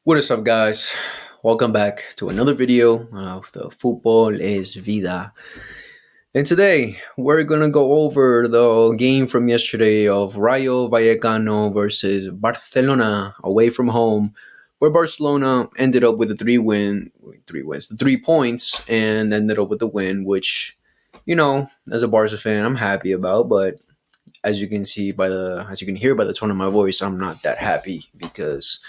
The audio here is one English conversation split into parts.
What is up, guys? Welcome back to another video of the Fútbol es Vida. And today we're gonna go over the game from yesterday of Rayo Vallecano versus Barcelona away from home, where Barcelona ended up with a three wins, the 3 points, and ended up with the win, which, as a Barca fan, I'm happy about. But as you can hear by the tone of my voice, I'm not that happy because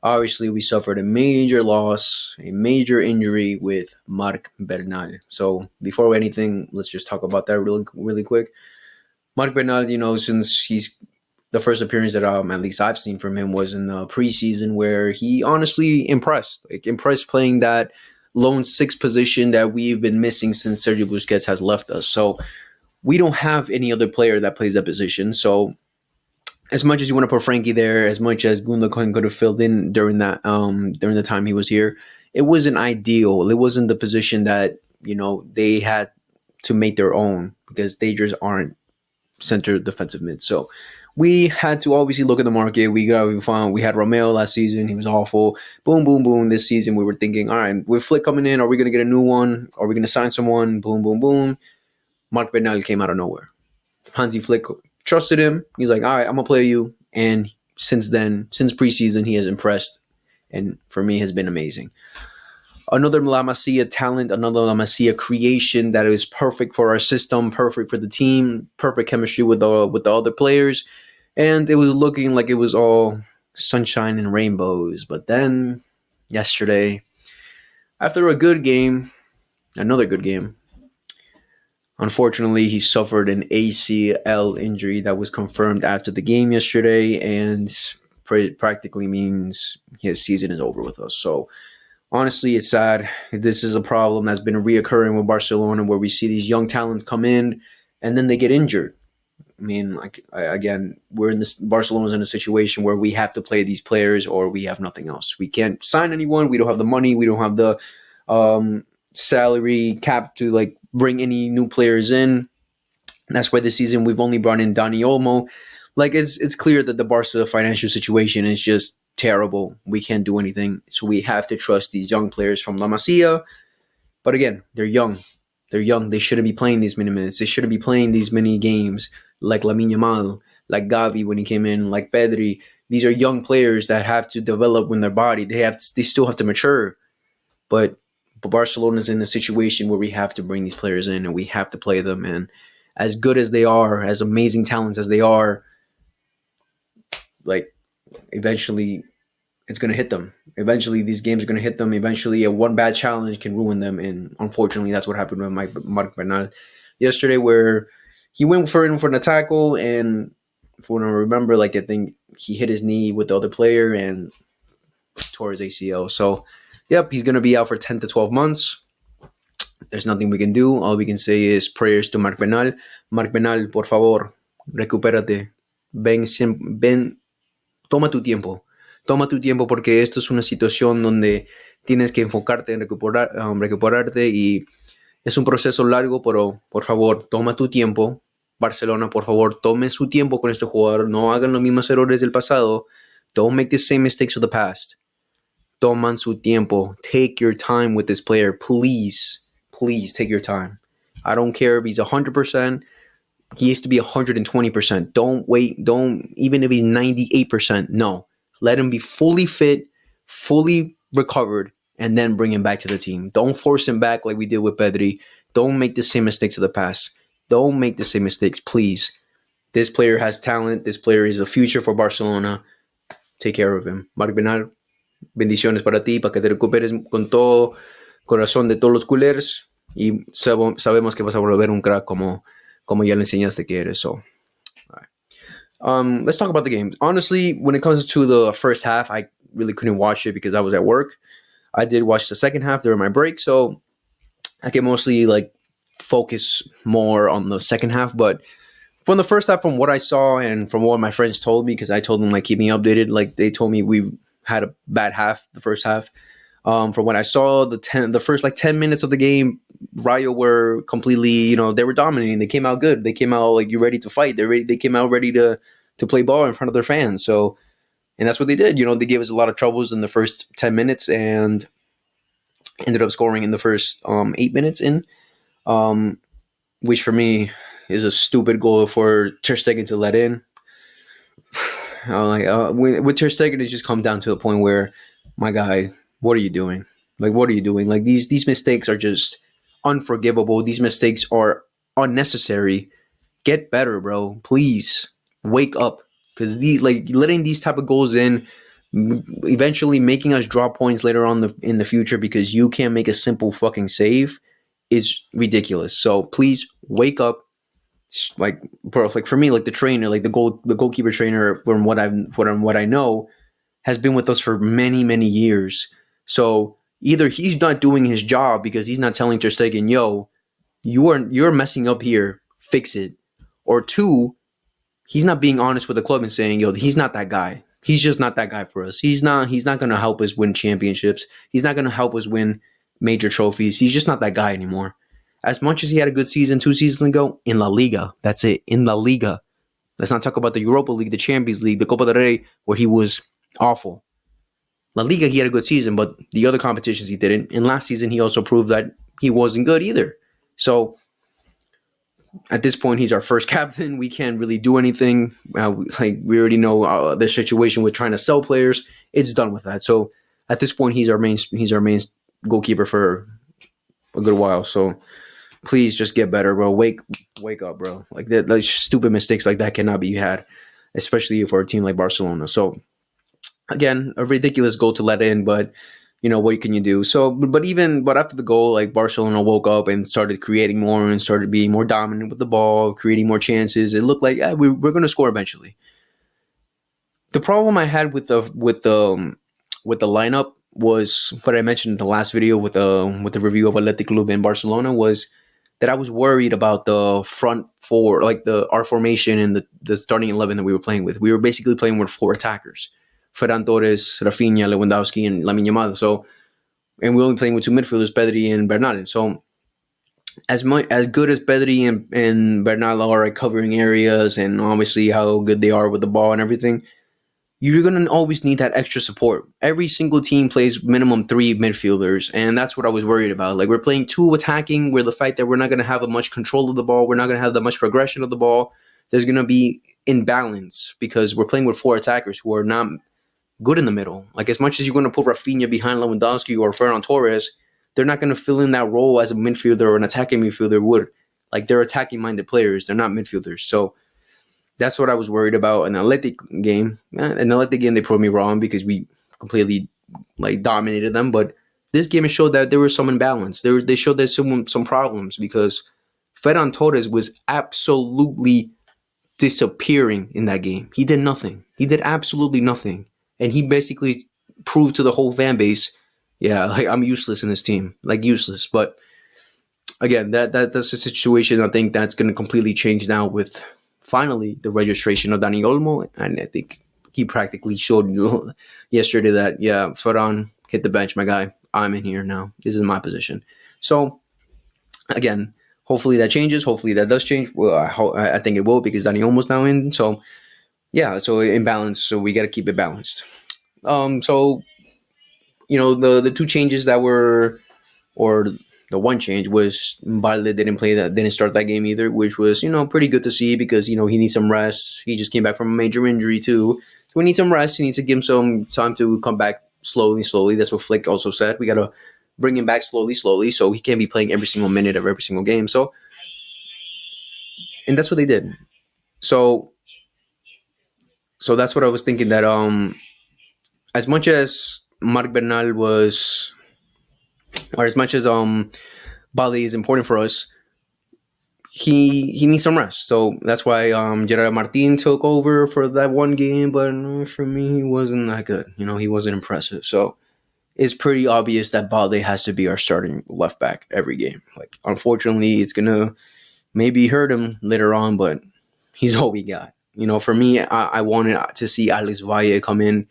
obviously, we suffered a major loss, a major injury with Marc Bernal. So before anything, let's just talk about that really quick. Marc Bernal, since he's the first appearance that at least I've seen from him was in the preseason, where he honestly impressed playing that lone six position that we've been missing since Sergio Busquets has left us. So we don't have any other player that plays that position. So as much as you want to put Frankie there, as much as Gundogan could have filled in during the time he was here, it wasn't ideal. It wasn't the position that they had to make their own because they just aren't center defensive mid. So we had to obviously look at the market. We had Romeo last season. He was awful. Boom, boom, boom. This season we were thinking, all right, with Flick coming in, are we going to get a new one? Are we going to sign someone? Boom, boom, boom. Mark Bernal came out of nowhere. Hansi Flick trusted him. He's like, all right, I'm gonna play you. And since then, since preseason, he has impressed, and for me, has been amazing. Another La Masia talent, another La Masia creation that is perfect for our system, perfect for the team, perfect chemistry with the other players, and it was looking like it was all sunshine and rainbows. But then yesterday, after a good game, another good game, unfortunately, he suffered an ACL injury that was confirmed after the game yesterday, and practically means his season is over with us. So, honestly, it's sad. This is a problem that's been reoccurring with Barcelona, where we see these young talents come in and then they get injured. I mean, again, we're in this. Barcelona's in a situation where we have to play these players, or we have nothing else. We can't sign anyone. We don't have the money. We don't have the salary cap to bring any new players in. That's why this season we've only brought in Dani Olmo. It's clear that the Barca financial situation is just terrible. We can't do anything, so we have to trust these young players from La Masia. But again, they're young. They're young. They shouldn't be playing these many minutes. They shouldn't be playing these many games like Lamine Yamal, like Gavi when he came in, like Pedri. These are young players that have to develop in their body. They still have to mature. But Barcelona's in a situation where we have to bring these players in and we have to play them. And as good as they are, as amazing talents as they are, like eventually it's going to hit them. Eventually these games are going to hit them. Eventually a one bad challenge can ruin them. And unfortunately, that's what happened with Marc Bernal yesterday, where he went for an tackle, and if I remember, I think he hit his knee with the other player and tore his ACL. So, yep, he's going to be out for 10 to 12 months. There's nothing we can do. All we can say is prayers to Marc Bernal. Marc Bernal, por favor, recupérate. Ven, toma tu tiempo. Toma tu tiempo, porque esto es una situación donde tienes que enfocarte en recuperarte, y es un proceso largo, pero por favor, toma tu tiempo. Barcelona, por favor, tome su tiempo con este jugador. No hagan los mismos errores del pasado. Don't make the same mistakes of the past. Toman su tiempo. Take your time with this player. Please, please take your time. I don't care if he's 100%. He has to be 120%. Don't wait. Don't, even if he's 98%. No. Let him be fully fit, fully recovered, and then bring him back to the team. Don't force him back like we did with Pedri. Don't make the same mistakes of the past. Don't make the same mistakes, please. This player has talent. This player is the future for Barcelona. Take care of him. Marc Bernal, bendiciones para ti, para que te recuperes con todo corazón de todos los culers, y sabemos que vas a volver un crack como ya le enseñaste que eres. So, all right. Let's talk about the game. Honestly, when it comes to the first half, I really couldn't watch it because I was at work. I did watch the second half during my break, so I can mostly focus more on the second half. But from the first half, from what I saw and from what my friends told me, because I told them keep me updated, they told me we've had a bad half, the first half. From what I saw, the first 10 minutes of the game, Rayo were completely, they were dominating. They came out good. They came out you ready to fight. They came out ready to play ball in front of their fans. So And that's what they did. They gave us a lot of troubles in the first 10 minutes and ended up scoring in the first 8 minutes in, um, which for me is a stupid goal for Ter Stegen to let in. With Ter Stegen, it just come down to a point where, my guy, what are you doing? Like, what are you doing? Like, these mistakes are just unforgivable. These mistakes are unnecessary. Get better, bro. Please wake up, because letting these type of goals in, eventually making us drop points later on in the future because you can't make a simple fucking save is ridiculous. So please wake up. Like, bro, like for me, like the trainer, like the goalkeeper trainer, from what I know, has been with us for many many years. So either he's not doing his job because he's not telling Ter Stegen, yo, you're messing up here, fix it, or two, he's not being honest with the club and saying, yo, he's not that guy. He's just not that guy for us. He's not going to help us win championships. He's not going to help us win major trophies. He's just not that guy anymore. As much as he had a good season 2 seasons ago in La Liga, that's it. In La Liga. Let's not talk about the Europa League, the Champions League, the Copa del Rey, where he was awful. La Liga, he had a good season, but the other competitions he didn't. And last season, he also proved that he wasn't good either. So at this point, he's our first captain. We can't really do anything. We already know the situation with trying to sell players. It's done with that. So at this point, he's our main goalkeeper for a good while. So please just get better, bro. Wake up, bro. Like that, like stupid mistakes like that cannot be had, especially for a team like Barcelona. So again, a ridiculous goal to let in, but what can you do? So, but after the goal, like Barcelona woke up and started creating more and started being more dominant with the ball, creating more chances. It looked like we're going to score eventually. The problem I had with the lineup was what I mentioned in the last video with the review of Athletic Club in Barcelona, was that I was worried about the front four, like our formation and the starting 11 that we were playing with. We were basically playing with four attackers: Ferran Torres, Rafinha, Lewandowski, and Lamine Yamal. So, and we're only playing with two midfielders, Pedri and Bernal. So, as good as Pedri and Bernal are at covering areas, and obviously how good they are with the ball and everything, you're going to always need that extra support. Every single team plays minimum three midfielders, and that's what I was worried about. Like, we're playing two attacking, where the fact that we're not going to have much control of the ball, we're not going to have that much progression of the ball. There's going to be imbalance because we're playing with four attackers who are not good in the middle. Like, as much as you're going to put Rafinha behind Lewandowski or Ferran Torres, they're not going to fill in that role as a midfielder or an attacking midfielder would. Like, they're attacking-minded players. They're not midfielders. So that's what I was worried about. An Athletic game. An Athletic game, they proved me wrong because we completely dominated them. But this game showed that there was some imbalance. They showed there's some problems because Ferran Torres was absolutely disappearing in that game. He did nothing. He did absolutely nothing. And he basically proved to the whole fan base, yeah, like, I'm useless in this team. Like, useless. But again, that's a situation I think that's going to completely change now with finally the registration of Dani Olmo. And I think he practically showed yesterday that, yeah, Ferran, hit the bench, my guy. I'm in here now. This is my position. So again, hopefully that changes. Hopefully that does change. Well, I think it will, because Dani Olmo's now in. So yeah, so in balance. So we got to keep it balanced. So the two changes that were, or the one change was Balde didn't start that game either, which was pretty good to see because he needs some rest. He just came back from a major injury too, so we need some rest. He needs to give him some time to come back slowly. That's what Flick also said. We gotta bring him back slowly, so he can't be playing every single minute of every single game. So, and that's what they did. So that's what I was thinking, that as much as Marc Bernal was, or as much as Bali is important for us, he needs some rest. So that's why Gerard Martin took over for that one game, but for me, he wasn't that good. He wasn't impressive. So it's pretty obvious that Balde has to be our starting left back every game. Like, unfortunately, it's gonna maybe hurt him later on, but he's all we got. For me, I wanted to see Alex Valle come in.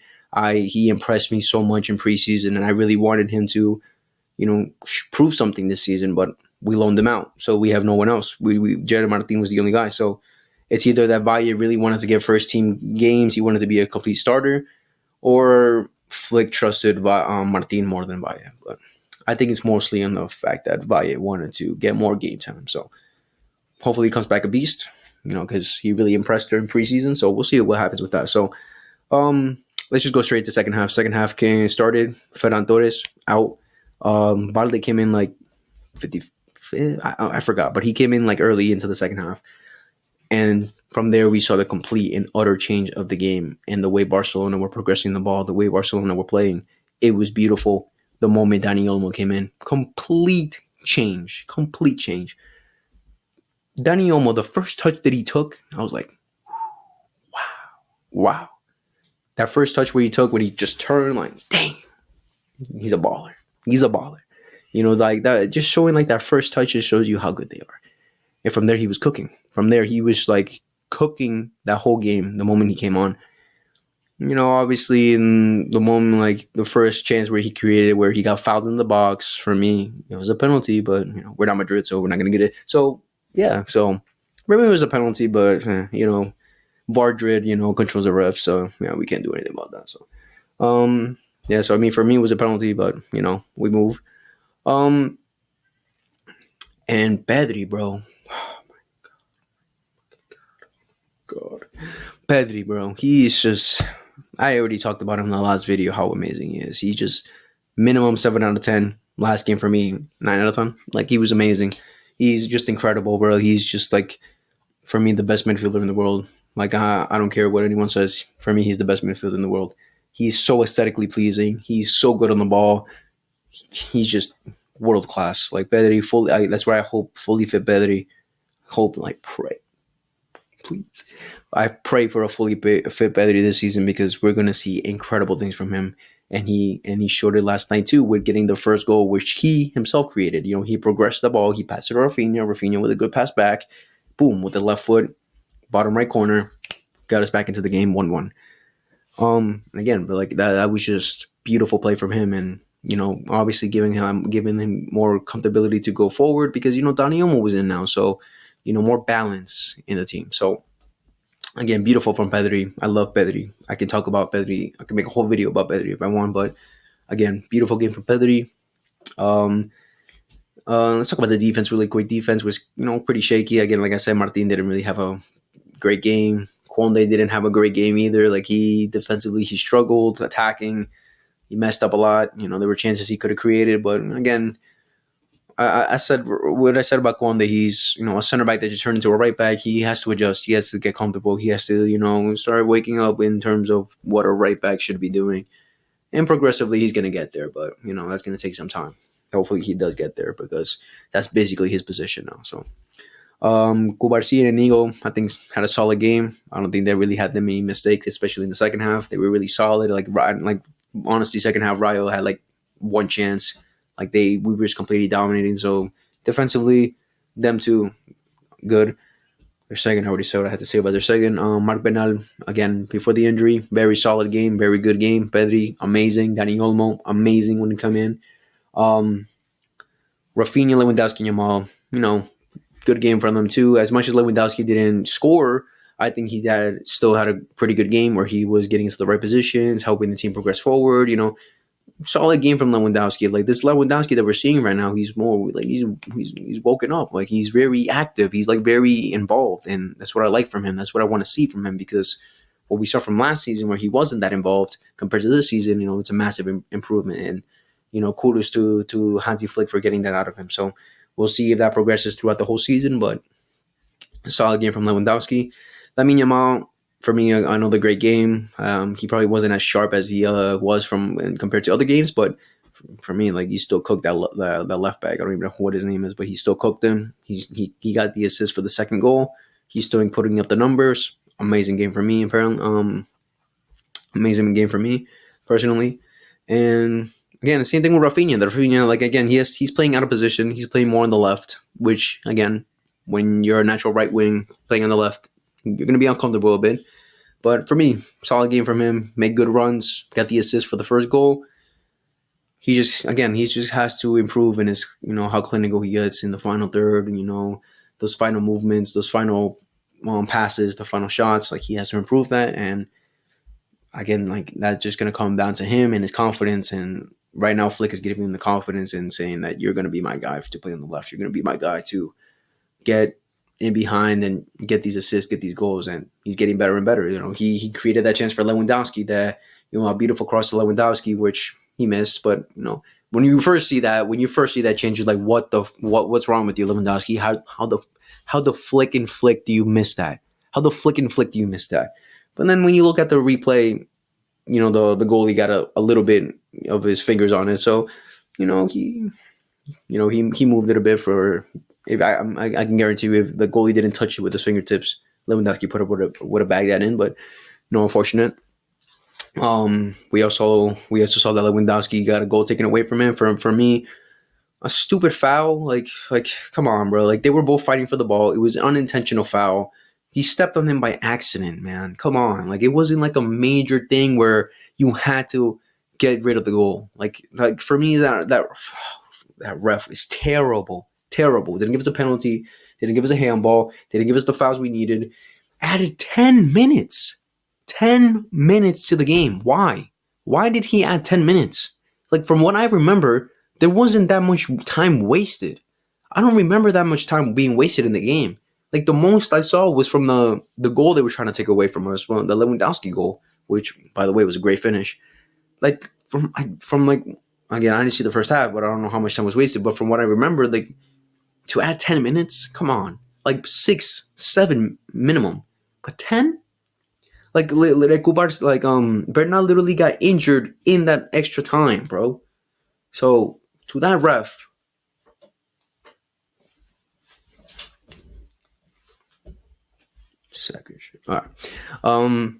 He impressed me so much in preseason, and I really wanted him to, prove something this season, but we loaned him out, so we have no one else. Gerard Martin was the only guy, so it's either that Valle really wanted to get first team games, he wanted to be a complete starter, or Flick trusted Martin more than Valle. But I think it's mostly on the fact that Valle wanted to get more game time. So hopefully he comes back a beast, because he really impressed during preseason. So we'll see what happens with that. So let's just go straight to second half. Second half started. Ferran Torres out. Valde came in like 50. I forgot, but he came in like early into the second half. And from there, we saw the complete and utter change of the game and the way Barcelona were progressing the ball, the way Barcelona were playing. It was beautiful. The moment Dani Olmo came in, complete change, complete change. Dani Olmo, the first touch that he took, I was like, wow. That first touch where he took, when he just turned, like, dang, he's a baller. He's a baller. Like that, just showing like that first touch just shows you how good they are. And from there, he was cooking. From there, he was like cooking that whole game the moment he came on. Obviously, in the moment, like the first chance where he created, where he got fouled in the box, for me, it was a penalty, but, we're not Madrid, so we're not going to get it. So, yeah, so maybe it was a penalty, but, Vardrid, controls the ref, so, we can't do anything about that. So, yeah, so I mean, for me, it was a penalty, but, we move. And Pedri, bro. God. Pedri, bro. He's just. I already talked about him in the last video, how amazing he is. He just minimum 7 out of 10. Last game for me, 9 out of 10. Like, he was amazing. He's just incredible, bro. He's just like, for me, the best midfielder in the world. Like, I don't care what anyone says. For me, he's the best midfielder in the world. He's so aesthetically pleasing. He's so good on the ball. He's just world class. Like, Pedri, fully. That's why I hope fully fit Pedri. Hope, like, pray. Please. I pray for a fully fit Pedri this season, because we're going to see incredible things from him. And he showed it last night too, with getting the first goal, which he himself created. He progressed the ball. He passed it to Rafinha. Rafinha with a good pass back. Boom, with the left foot, bottom right corner, got us back into the game, 1-1. And again, but like that was just beautiful play from him, and obviously giving him more comfortability to go forward, because Dani Olmo was in now, so more balance in the team. So again, beautiful from Pedri. I love Pedri. I can talk about Pedri. I can make a whole video about Pedri if I want, but again, beautiful game from Pedri. Let's talk about the defense really quick. Defense was pretty shaky. Again, like I said, Martin didn't really have a great game. Conde didn't have a great game either. Like, he defensively, he struggled attacking. He messed up a lot. There were chances he could have created, but again, I said what I said about Conde. He's a center back that just turned into a right back. He has to adjust. He has to get comfortable. He has to start waking up in terms of what a right back should be doing. And progressively, he's going to get there, but that's going to take some time. Hopefully, he does get there, because that's basically his position now. So, Cubarsí and Inigo, I think, had a solid game. I don't think they really had that many mistakes, especially in the second half. They were really solid. Like honestly, second half, Rayo had like one chance. Like, we were just completely dominating. So defensively, them two, good. Their second, I already said what I had to say about their second. Marc Bernal, again, before the injury, very solid game, very good game. Pedri, amazing. Dani Olmo, amazing when he come in. Rafinha, Lewandowski, Yamal, good game from them too. As much as Lewandowski didn't score, I think he still had a pretty good game, where he was getting into the right positions, helping the team progress forward. Solid game from Lewandowski. Like, this Lewandowski that we're seeing right now, he's more like he's woken up. Like, he's very active. He's like very involved, and that's what I like from him. That's what I want to see from him, because what we saw from last season, where he wasn't that involved, compared to this season, it's a massive improvement. And kudos to Hansi Flick for getting that out of him. So we'll see if that progresses throughout the whole season. But a solid game from Lewandowski. Lamine Yamal, for me, another great game. He probably wasn't as sharp as he was compared to other games, but for me, like, he still cooked that left back. I don't even know what his name is, but he still cooked him. He got the assist for the second goal. He's still putting up the numbers. Amazing game for me, apparently. Amazing game for me, personally. And again, the same thing with Rafinha. Rafinha, like, again, he's playing out of position. He's playing more on the left, which, again, when you're a natural right wing playing on the left, you're going to be uncomfortable a bit. But for me, solid game from him. Made good runs. Got the assist for the first goal. He just has to improve in his, how clinical he gets in the final third. Those final movements, those final passes, the final shots. Like, he has to improve that. And again, like that's just gonna come down to him and his confidence. And right now, Flick is giving him the confidence and saying that you're gonna be my guy to play on the left. You're gonna be my guy to get in behind and get these assists, get these goals, and he's getting better and better. He created that chance for Lewandowski, that a beautiful cross to Lewandowski, which he missed. But when you first see that change, you're like, what's wrong with you, Lewandowski? How the flick and flick do you miss that? How the flick and flick do you miss that? But then when you look at the replay, the goalie got a little bit of his fingers on it, so he he moved it a bit for. If I can guarantee you, if the goalie didn't touch it with his fingertips, Lewandowski would have bagged that in. But unfortunate. We also saw that Lewandowski got a goal taken away from him. For me, a stupid foul. Like come on, bro. Like they were both fighting for the ball. It was an unintentional foul. He stepped on him by accident, man. Come on. Like it wasn't like a major thing where you had to get rid of the goal. Like for me, that ref is terrible. Terrible. Didn't give us a penalty. Didn't give us a handball. Didn't give us the fouls we needed. Added 10 minutes. 10 minutes to the game. Why? Why did he add 10 minutes? Like, from what I remember, there wasn't that much time wasted. I don't remember that much time being wasted in the game. Like, the most I saw was from the goal they were trying to take away from us, the Lewandowski goal, which, by the way, was a great finish. Like, from like, again, I didn't see the first half, but I don't know how much time was wasted. But from what I remember, like, to add 10 minutes, come on. Like, 6, 7 minimum. But 10? Like Bernal literally got injured in that extra time, bro. So to that ref, second. All right.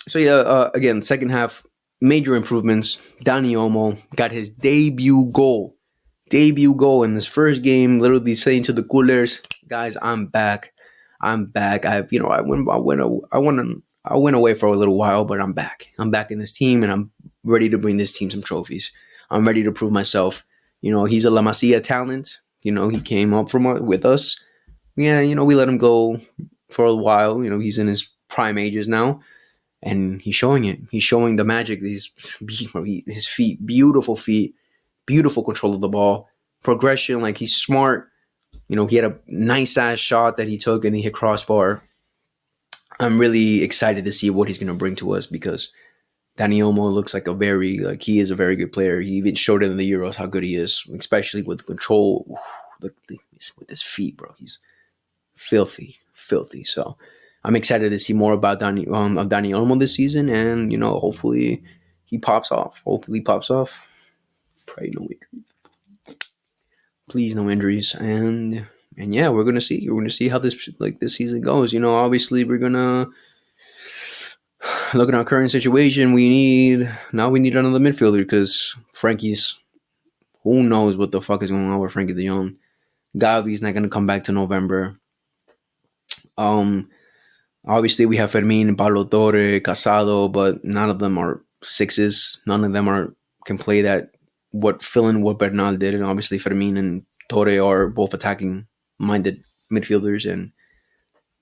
So yeah. Again, second half, major improvements. Dani Olmo got his debut goal. Debut goal in his first game. Literally saying to the coolers, guys, I'm back. I'm back. I went away for a little while, but I'm back. I'm back in this team, and I'm ready to bring this team some trophies. I'm ready to prove myself. He's a La Masia talent. He came up with us. Yeah, we let him go for a while. He's in his prime ages now, and he's showing it. He's showing the magic. His feet, beautiful control of the ball, progression. Like he's smart. He had a nice ass shot that he took and he hit crossbar. I'm really excited to see what he's going to bring to us because Dani Olmo looks like he is a very good player. He even showed it in the Euros how good he is, especially with control. With his feet, bro. He's filthy. So I'm excited to see more about Dani Olmo this season, and hopefully he pops off. Pray no injuries. Please no injuries, and yeah, we're gonna see. We're gonna see how this season goes. Obviously we're gonna look at our current situation. We need another midfielder because Frankie's. Who knows what the fuck is going on with Frankie de Jong? Gavi's not gonna come back to November. Obviously we have Fermin, Pablo Torre, Casado, but none of them are sixes. None of them can play that fill in what Bernal did, and obviously Fermin and Torre are both attacking minded midfielders, and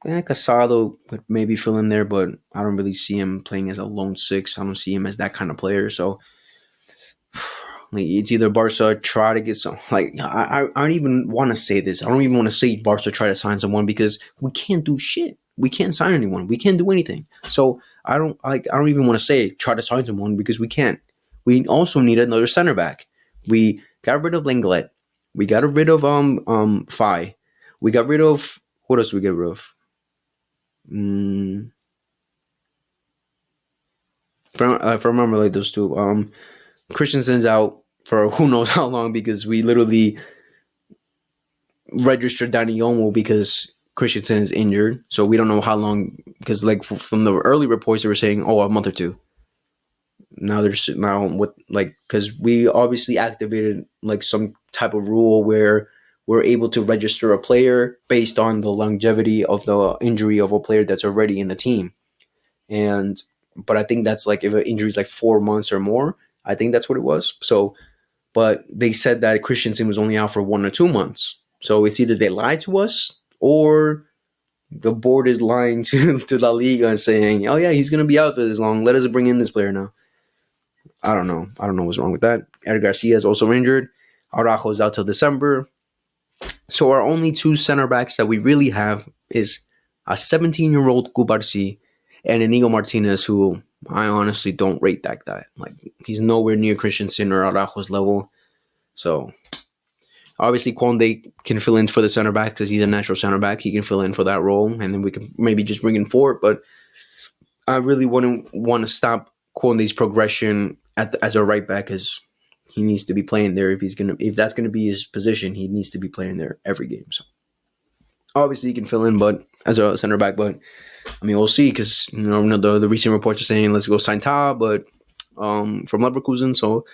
Casado would maybe fill in there, but I don't really see him playing as a lone six. I don't see him as that kind of player. So it's either Barca try to get some. I don't even want to say this. I don't even want to say Barca try to sign someone because we can't do shit. We can't sign anyone. We can't do anything. So I don't even want to say try to sign someone because we can't. We also need another center back. We got rid of Lenglet. We got rid of Fai. We got rid of what else? We get rid of. If I remember, like those two. Christensen's out for who knows how long because we literally registered Dani Olmo because Christensen is injured. So we don't know how long because from the early reports they were saying a month or two. Now because we obviously activated some type of rule where we're able to register a player based on the longevity of the injury of a player that's already in the team. But I think that's if an injury is 4 months or more, I think that's what it was. So, but they said that Christensen was only out for 1 or 2 months. So it's either they lied to us or The board is lying to La Liga and saying, "Oh yeah, he's gonna be out for this long. Let us bring in this player now." I don't know. I don't know what's wrong with that. Eric Garcia is also injured. Araujo is out till December. So our only two center backs that we really have is a 17-year-old Cubarsi and Inigo Martinez, who I honestly don't rate that guy. Like, he's nowhere near Christensen or Araujo's level. So obviously Conde can fill in for the center back because he's a natural center back. He can fill in for that role, and then we can maybe just bring in Fort. But I really wouldn't want to stop Conde's progression as a right back, because he needs to be playing there. If that's gonna be his position, he needs to be playing there every game. So obviously he can fill in, but as a center back. But I mean, we'll see, because the recent reports are saying let's go sign Ta, but from Leverkusen. So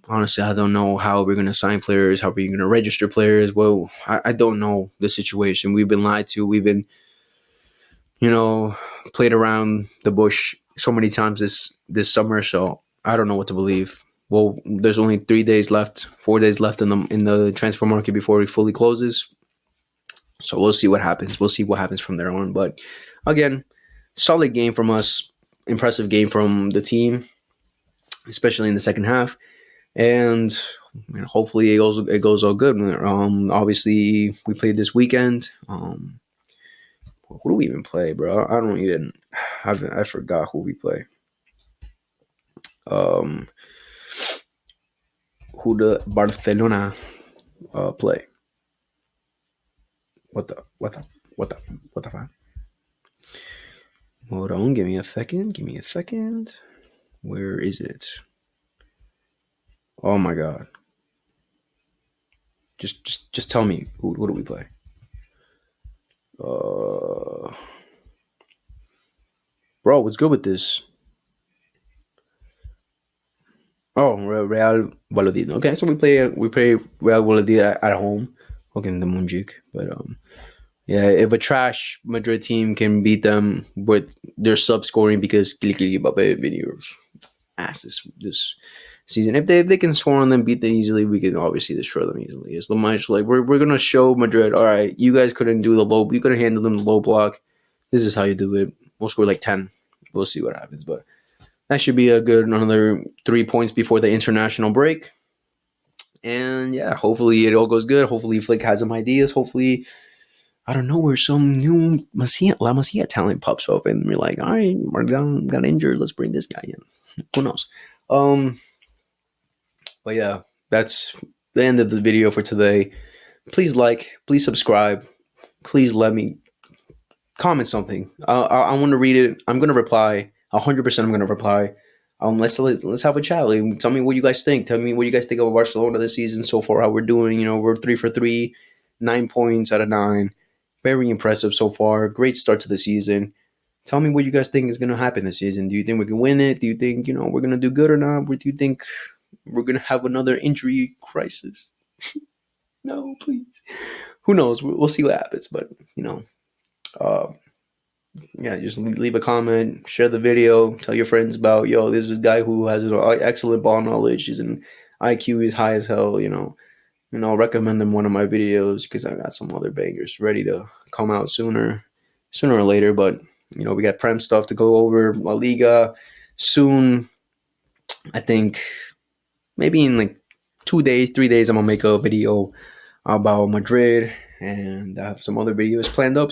honestly, I don't know how we're gonna sign players, how we're gonna register players. Well, I don't know the situation. We've been lied to. We've been played around the bush so many times this summer. So I don't know what to believe. Well, there's only 3 days left, 4 days left in the transfer market before it fully closes. So we'll see what happens. We'll see what happens from there on. But again, solid game from us. Impressive game from the team, especially in the second half. And hopefully it goes all good. Obviously we played this weekend. Who do we even play, bro? I don't even. I forgot who we play. Um, who the Barcelona play? What the fuck? Hold on, give me a second. Give me a second. Where is it? Oh my god! Just tell me who do we play? Bro, what's good with this? Oh, Real Valladolid. Okay, so we play Real Valladolid at home. Okay, in the Munjik, but yeah, if a trash Madrid team can beat them with their sub scoring, because Kylian Mbappe videos asses this season, if they can score on them, beat them easily, we can obviously destroy them easily. It's much like we're gonna show Madrid, all right, you guys couldn't do the low, you couldn't handle them the low block. This is how you do it. We'll score like 10. We'll see what happens, but that should be a good another 3 points before the international break. And yeah, hopefully it all goes good. Hopefully Flick has some ideas. Hopefully, I don't know, where some new La Masia talent pops up and we're like, all right, Martin got injured. Let's bring this guy in. Who knows? Um, but yeah, that's the end of the video for today. Please please subscribe. Please let me comment something. I want to read it. I'm gonna reply. 100%. I'm gonna reply. Let's have a chat. Like, tell me what you guys think. Tell me what you guys think of Barcelona this season so far. How we're doing. We're 3 for 3, 9 points out of 9. Very impressive so far. Great start to the season. Tell me what you guys think is gonna happen this season. Do you think we can win it? Do you think we're gonna do good or not? Or do you think we're gonna have another injury crisis? No, please. Who knows? We'll see what happens. But uh, yeah, just leave a comment, share the video, tell your friends about, this is a guy who has an excellent ball knowledge. He's an IQ is high as hell. Recommend them one of my videos, because I got some other bangers ready to come out sooner or later. But we got Prem stuff to go over, La Liga soon. I think maybe in like 2 days, 3 days, I'm gonna make a video about Madrid, and I have some other videos planned up.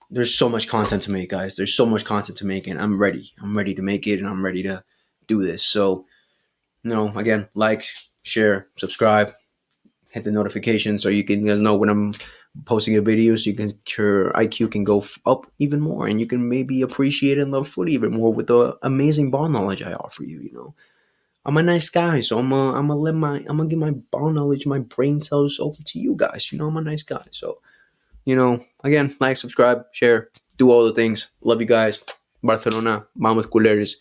There's so much content to make, guys. There's so much content to make, and I'm ready. I'm ready to make it, and I'm ready to do this. So, again, like, share, subscribe, hit the notification so you guys know when I'm posting a video, so your IQ can go up even more, and you can maybe appreciate and love foot even more with the amazing ball knowledge I offer you. I'm a nice guy, so I'm gonna give my ball knowledge, my brain cells over to you guys. I'm a nice guy, so again, like, subscribe, share, do all the things. Love you guys. Barcelona, vamos culeros.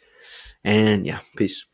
And yeah, peace.